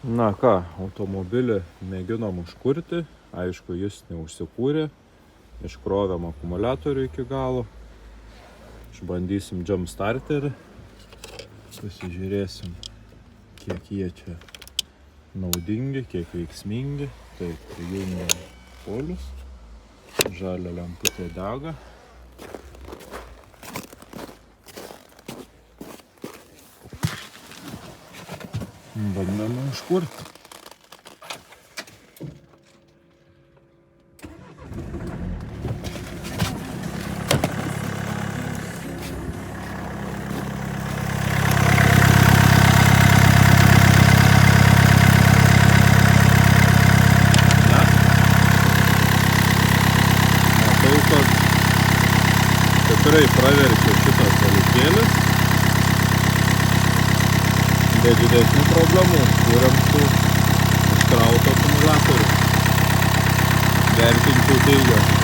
Na ką, automobilį mėginom užkurti, aišku, jis neužsikūrė, iškrovėm akumuliatorių iki galo, išbandysim jump starterį, pasižiūrėsim, kiek jie čia naudingi, kiek veiksmingi. Tai prijungiam polius, žalia lemputė dega. Bandome užkurti. Matau, kad tikrai praverčia šitas dalykėlis. Be didesnių problemų kūrėm su iškrautu akumuliatoriu. Vertinčiau teigiamai.